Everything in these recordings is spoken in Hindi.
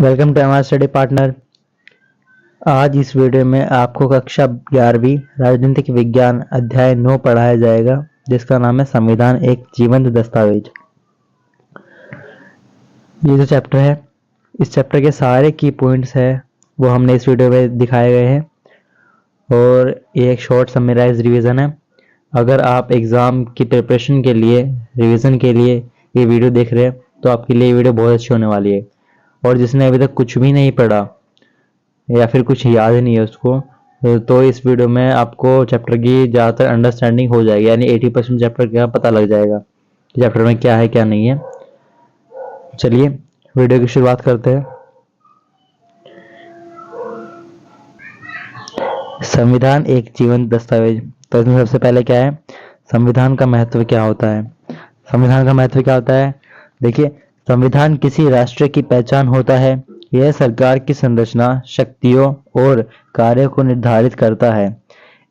वेलकम टू हमारा स्टडी पार्टनर। आज इस वीडियो में आपको कक्षा 11वीं राजनीतिक विज्ञान अध्याय 9 पढ़ाया जाएगा, जिसका नाम है संविधान एक जीवंत दस्तावेज। ये जो चैप्टर है, इस चैप्टर के सारे की पॉइंट्स है वो हमने इस वीडियो में दिखाए गए हैं और ये एक शॉर्ट समराइज रिवीजन है। अगर आप एग्ज़ाम की प्रिपरेशन के लिए, रिवीजन के लिए ये वीडियो देख रहे हैं तो आपके लिए ये वीडियो बहुत अच्छी होने वाली है। और जिसने अभी तक कुछ भी नहीं पढ़ा या फिर कुछ याद नहीं है उसको, तो इस वीडियो में आपको चैप्टर की ज़्यादातर अंडरस्टैंडिंग हो जाएगी, यानी 80% चैप्टर का पता लग जाएगा कि चैप्टर में क्या है क्या नहीं है। चलिए वीडियो की शुरुआत करते हैं। संविधान एक जीवंत दस्तावेज। तो इसमें सबसे पहले क्या है, संविधान का महत्व क्या होता है। संविधान का महत्व क्या होता है, देखिए, संविधान किसी राष्ट्र की पहचान होता है। यह सरकार की संरचना, शक्तियों और कार्यों को निर्धारित करता है।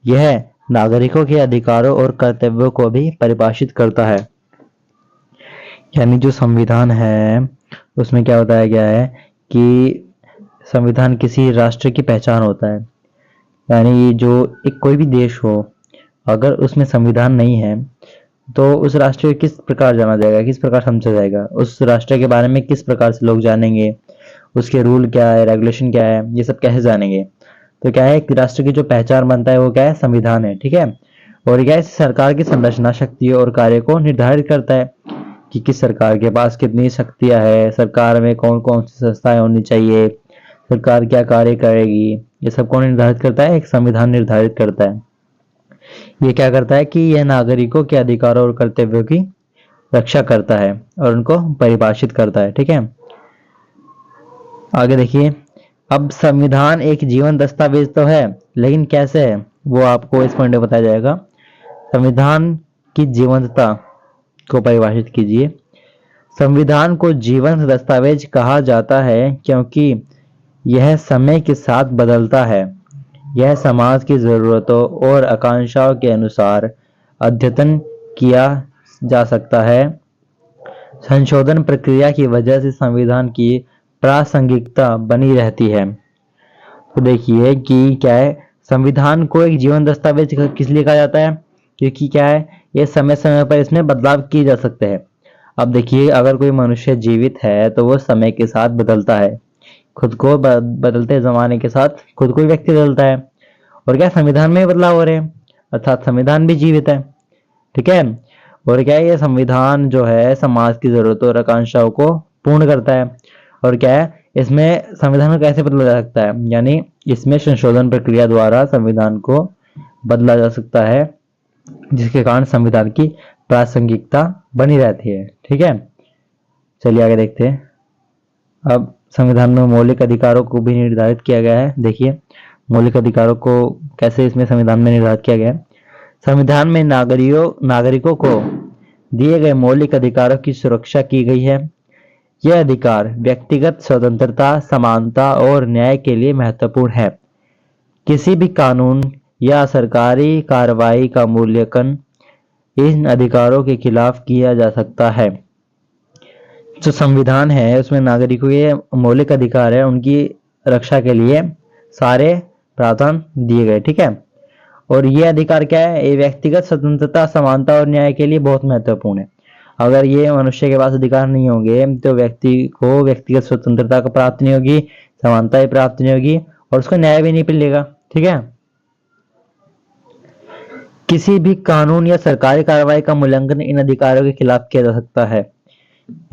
यह नागरिकों के अधिकारों और कर्तव्यों को भी परिभाषित करता है। यानी जो संविधान है उसमें क्या बताया गया है कि संविधान किसी राष्ट्र की पहचान होता है। यानी जो एक कोई भी देश हो, अगर उसमें संविधान नहीं है तो उस राष्ट्र को किस प्रकार जाना जाएगा, किस प्रकार समझा जाएगा, उस राष्ट्र के बारे में किस प्रकार से लोग जानेंगे, उसके रूल क्या है, रेगुलेशन क्या है, ये सब कैसे जानेंगे। तो क्या है कि राष्ट्र की जो पहचान बनता है वो क्या है, संविधान है। ठीक है। और क्या है, सरकार की संरचना, शक्ति और कार्य को निर्धारित करता है कि किस सरकार के पास कितनी शक्तियां है, सरकार में कौन कौन सी संस्थाएं होनी चाहिए, सरकार क्या कार्य करेगी, ये सब कौन निर्धारित करता है, एक संविधान निर्धारित करता है। ये क्या करता है कि यह नागरिकों के अधिकारों और कर्तव्यों की रक्षा करता है और उनको परिभाषित करता है। ठीक है। आगे देखिए, अब संविधान एक जीवन दस्तावेज तो है, लेकिन कैसे है वो आपको इस पॉइंट में बताया जाएगा। संविधान की जीवंतता को परिभाषित कीजिए। संविधान को जीवंत दस्तावेज कहा जाता है क्योंकि यह समय के साथ बदलता है। यह समाज की जरूरतों और आकांक्षाओं के अनुसार अद्यतन किया जा सकता है। संशोधन प्रक्रिया की वजह से संविधान की प्रासंगिकता बनी रहती है। तो देखिए कि क्या है, संविधान को एक जीवन दस्तावेज किस लिए कहा जाता है, क्योंकि क्या है, ये समय समय पर इसमें बदलाव किए जा सकते हैं। अब देखिए, अगर कोई मनुष्य जीवित है तो वो समय के साथ बदलता है, खुद को बदलते जमाने के साथ खुद को व्यक्ति बदलता है। और क्या, संविधान में बदलाव हो रहे हैं, अर्थात संविधान भी जीवित है। ठीक है। और क्या है, ये संविधान जो है समाज की जरूरतों और आकांक्षाओं को पूर्ण करता है। और क्या है, इसमें संविधान को कैसे बदला जा सकता है, यानी इसमें संशोधन प्रक्रिया द्वारा संविधान को बदला जा सकता है, जिसके कारण संविधान की प्रासंगिकता बनी रहती है। ठीक है। चलिए आगे देखते हैं। अब संविधान में मौलिक अधिकारों को भी निर्धारित किया गया है। देखिए, मौलिक अधिकारों को कैसे इसमें संविधान में निर्धारित किया गया है। संविधान में नागरिकों को दिए गए मौलिक अधिकारों की सुरक्षा की गई है। यह अधिकार व्यक्तिगत स्वतंत्रता, समानता और न्याय के लिए महत्वपूर्ण है। किसी भी कानून या सरकारी कार्रवाई का मूल्यांकन इन अधिकारों के खिलाफ किया जा सकता है। जो संविधान है उसमें नागरिकों के मौलिक अधिकार है, उनकी रक्षा के लिए सारे प्रावधान दिए गए। ठीक है। और ये अधिकार क्या है, ये व्यक्तिगत स्वतंत्रता, समानता और न्याय के लिए बहुत महत्वपूर्ण है। अगर ये मनुष्य के पास अधिकार नहीं होंगे तो व्यक्ति को व्यक्तिगत स्वतंत्रता को प्राप्त नहीं होगी, समानता ही प्राप्त नहीं होगी और उसको न्याय भी नहीं मिलेगा। ठीक है। किसी भी कानून या सरकारी कार्रवाई का मूल्यांकन इन अधिकारों के खिलाफ किया जा सकता है।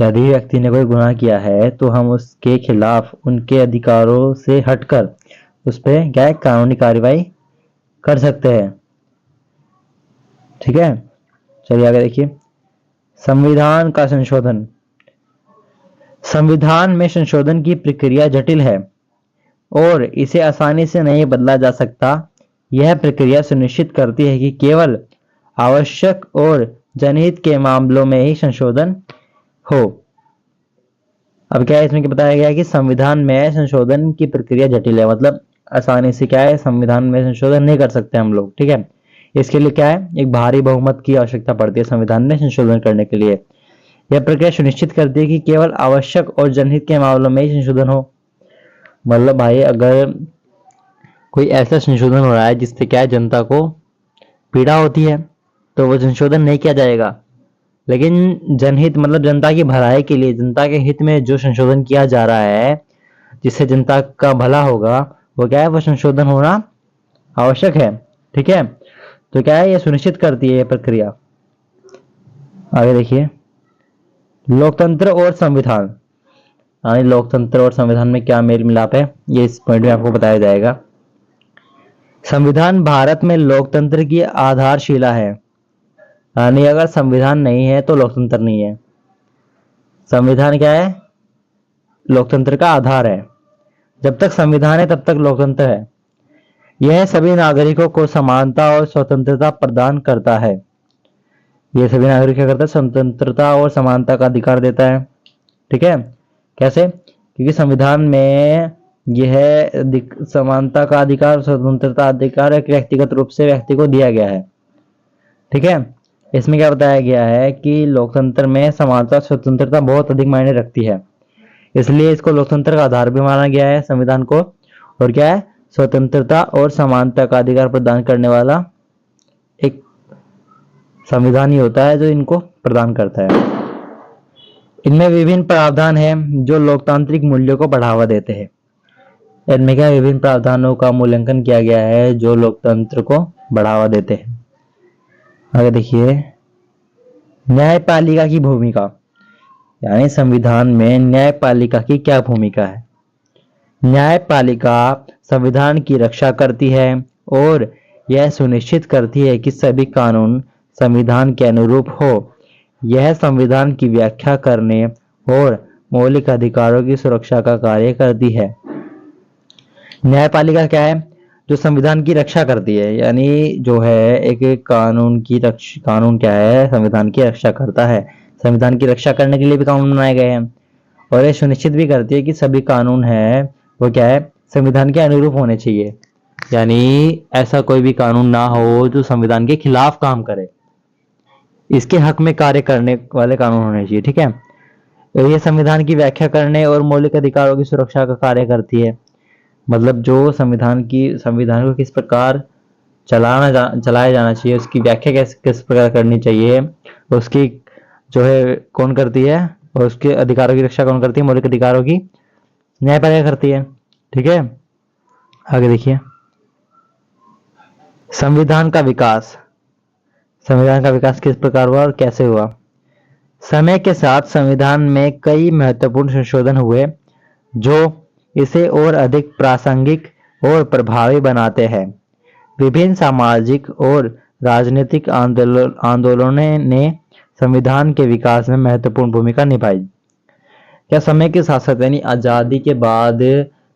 यदि व्यक्ति ने कोई गुनाह किया है तो हम उसके खिलाफ उनके अधिकारों से हटकर उस पर क्या है, कानूनी कार्रवाई कर सकते हैं। ठीक है। चलिए आगे देखिए, संविधान का संशोधन। संविधान में संशोधन की प्रक्रिया जटिल है और इसे आसानी से नहीं बदला जा सकता। यह प्रक्रिया सुनिश्चित करती है कि केवल आवश्यक और जनहित के मामलों में ही संशोधन हो। अब क्या है, इसमें क्या बताया गया है कि संविधान में संशोधन की प्रक्रिया जटिल है, मतलब आसानी से क्या है, संविधान में संशोधन नहीं कर सकते हम लोग। ठीक है। इसके लिए क्या है, एक भारी बहुमत की आवश्यकता पड़ती है संविधान में संशोधन करने के लिए। यह प्रक्रिया सुनिश्चित करती है कि केवल आवश्यक और जनहित के मामलों में ही संशोधन हो। मतलब भाई अगर कोई ऐसा संशोधन हो रहा है जिससे क्या है जनता को पीड़ा होती है तो वो संशोधन नहीं किया जाएगा। लेकिन जनहित मतलब जनता की भलाई के लिए, जनता के हित में जो संशोधन किया जा रहा है जिससे जनता का भला होगा, वो क्या है, वो संशोधन होना आवश्यक है। ठीक है, तो क्या है, ये सुनिश्चित करती है ये प्रक्रिया। आगे देखिए, लोकतंत्र और संविधान। हाँ, लोकतंत्र और संविधान में क्या मेल मिलाप है, ये इस पॉइंट में आपको बताया जाएगा। संविधान भारत में लोकतंत्र की आधारशिला है, यानी अगर संविधान नहीं है तो लोकतंत्र नहीं है। संविधान क्या है, लोकतंत्र का आधार है। जब तक संविधान है तब तक लोकतंत्र है। यह सभी नागरिकों को समानता और स्वतंत्रता प्रदान करता है। ये सभी नागरिक क्या करता है, स्वतंत्रता और समानता का अधिकार देता है। ठीक है, कैसे, क्योंकि संविधान में यह समानता का अधिकार, स्वतंत्रता अधिकार एक व्यक्तिगत रूप से व्यक्ति को दिया गया है। ठीक है, इसमें क्या बताया गया है कि लोकतंत्र में समानता स्वतंत्रता बहुत अधिक मायने रखती है, इसलिए इसको लोकतंत्र का आधार भी माना गया है संविधान को। और क्या है, स्वतंत्रता और समानता का अधिकार प्रदान करने वाला एक संविधान ही होता है जो इनको प्रदान करता है। इनमें विभिन्न प्रावधान हैं जो लोकतांत्रिक मूल्यों को बढ़ावा देते हैं। इनमें क्या विभिन्न प्रावधानों का मूल्यांकन किया गया है जो लोकतंत्र को बढ़ावा देते हैं। आगे देखिए, न्यायपालिका की भूमिका, यानी संविधान में न्यायपालिका की क्या भूमिका है। न्यायपालिका संविधान की रक्षा करती है और यह सुनिश्चित करती है कि सभी कानून संविधान के अनुरूप हो। यह संविधान की व्याख्या करने और मौलिक अधिकारों की सुरक्षा का कार्य करती है। न्यायपालिका क्या है, जो संविधान की रक्षा करती है, यानी जो है एक कानून की कानून क्या है, संविधान की रक्षा करता है। संविधान की रक्षा करने के लिए भी कानून बनाए गए हैं और ये सुनिश्चित भी करती है कि सभी कानून है वो क्या है, संविधान के अनुरूप होने चाहिए, यानी ऐसा कोई भी कानून ना हो जो संविधान के खिलाफ काम करे, इसके हक में कार्य करने वाले कानून होने चाहिए। ठीक है, तो ये संविधान की व्याख्या करने और मौलिक अधिकारों की सुरक्षा का कार्य करती है। मतलब जो संविधान को किस प्रकार चलाया जाना चाहिए, उसकी व्याख्या किस प्रकार करनी चाहिए, उसकी जो है कौन करती है, और उसके अधिकारों की रक्षा कौन करती है, मौलिक अधिकारों की न्यायपालिका करती है। ठीक है, आगे देखिए, संविधान का विकास। संविधान का विकास किस प्रकार हुआ और कैसे हुआ। समय के साथ संविधान में कई महत्वपूर्ण संशोधन हुए जो इसे और अधिक प्रासंगिक और प्रभावी बनाते हैं। विभिन्न सामाजिक और राजनीतिक आंदोलनों ने संविधान के विकास में महत्वपूर्ण भूमिका निभाई। क्या समय के साथ साथ, यानी आजादी के बाद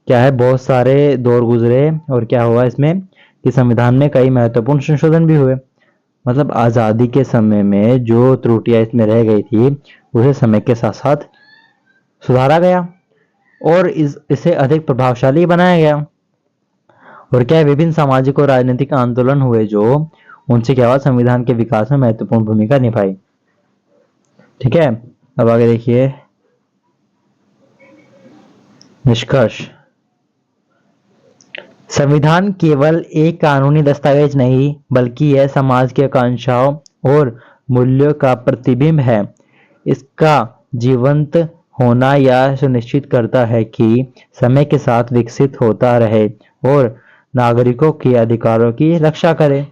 क्या है, बहुत सारे दौर गुजरे और क्या हुआ इसमें कि संविधान में कई महत्वपूर्ण संशोधन भी हुए। मतलब आजादी के समय में जो त्रुटियां इसमें रह गई थी उसे समय के साथ साथ सुधारा गया और इसे अधिक प्रभावशाली बनाया गया। और क्या है, विभिन्न सामाजिक और राजनीतिक आंदोलन हुए जो उनसे क्या हुआ, संविधान के विकास में महत्वपूर्ण भूमिका निभाई। ठीक है, अब आगे देखिए, निष्कर्ष। संविधान केवल एक कानूनी दस्तावेज नहीं बल्कि यह समाज की आकांक्षाओं और मूल्यों का प्रतिबिंब है। इसका जीवंत होना यह सुनिश्चित करता है कि समय के साथ विकसित होता रहे और नागरिकों के अधिकारों की रक्षा करे।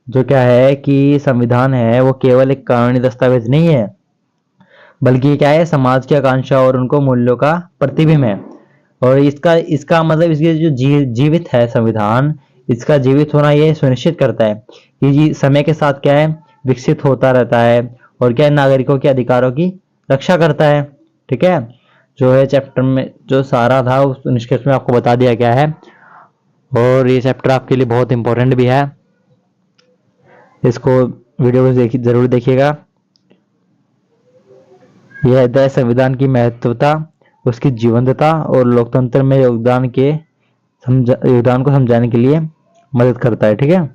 जो क्या है कि संविधान है वो केवल एक कानूनी दस्तावेज नहीं है बल्कि क्या है, समाज की आकांक्षा और उनको मूल्यों का प्रतिबिंब है। और इसका मतलब इसके जो जीवित है संविधान, इसका जीवित होना ये सुनिश्चित करता है कि समय के साथ क्या है, विकसित होता रहता है और क्या है, नागरिकों के अधिकारों की रक्षा करता है। ठीक है, जो है चैप्टर में जो सारा था उस निष्कर्ष में आपको बता दिया गया है और ये चैप्टर आपके लिए बहुत इंपॉर्टेंट भी है। इसको वीडियो को जरूर देखिएगा। यह अध्याय संविधान की महत्वता, उसकी जीवंतता और लोकतंत्र में योगदान को समझाने के लिए मदद करता है। ठीक है,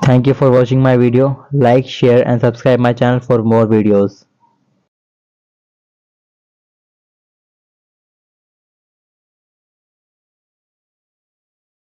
thank you for watching my video. Like, share and subscribe my channel for more videos.